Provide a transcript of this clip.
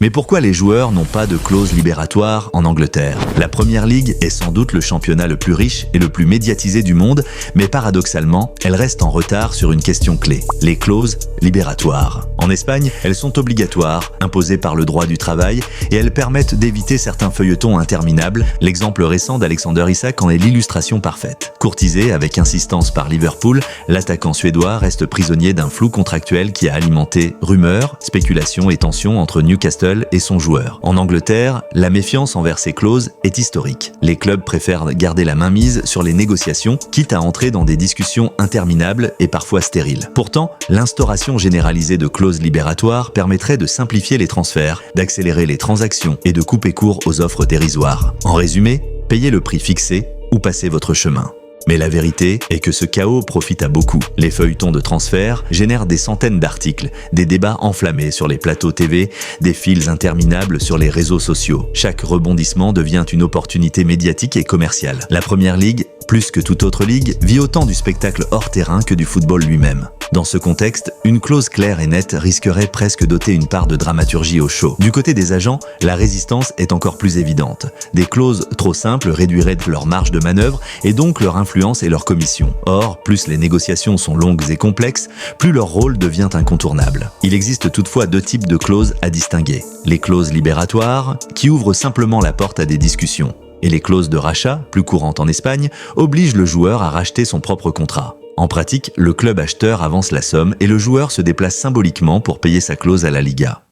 Mais pourquoi les joueurs n'ont pas de clause libératoire en Angleterre? La Première Ligue est sans doute le championnat le plus riche et le plus médiatisé du monde, mais paradoxalement, elle reste en retard sur une question clé, les clauses libératoires. En Espagne, elles sont obligatoires, imposées par le droit du travail, et elles permettent d'éviter certains feuilletons interminables. L'exemple récent d'Alexander Isak en est l'illustration parfaite. Courtisé avec insistance par Liverpool, l'attaquant suédois reste prisonnier d'un flou contractuel qui a alimenté rumeurs, spéculations et tensions entre Newcastle et son joueur. En Angleterre, la méfiance envers ces clauses est historique. Les clubs préfèrent garder la mainmise sur les négociations, quitte à entrer dans des discussions interminables et parfois stériles. Pourtant, l'instauration généralisée de clauses libératoires permettrait de simplifier les transferts, d'accélérer les transactions et de couper court aux offres dérisoires. En résumé, payez le prix fixé ou passez votre chemin. Mais la vérité est que ce chaos profite à beaucoup. Les feuilletons de transfert génèrent des centaines d'articles, des débats enflammés sur les plateaux TV, des fils interminables sur les réseaux sociaux. Chaque rebondissement devient une opportunité médiatique et commerciale. La Première Ligue, plus que toute autre ligue, vit autant du spectacle hors terrain que du football lui-même. Dans ce contexte, une clause claire et nette risquerait presque d'ôter une part de dramaturgie au show. Du côté des agents, la résistance est encore plus évidente. Des clauses trop simples réduiraient leur marge de manœuvre et donc leur influence et leur commission. Or, plus les négociations sont longues et complexes, plus leur rôle devient incontournable. Il existe toutefois deux types de clauses à distinguer. Les clauses libératoires, qui ouvrent simplement la porte à des discussions. Et les clauses de rachat, plus courantes en Espagne, obligent le joueur à racheter son propre contrat. En pratique, le club acheteur avance la somme et le joueur se déplace symboliquement pour payer sa clause à la Liga.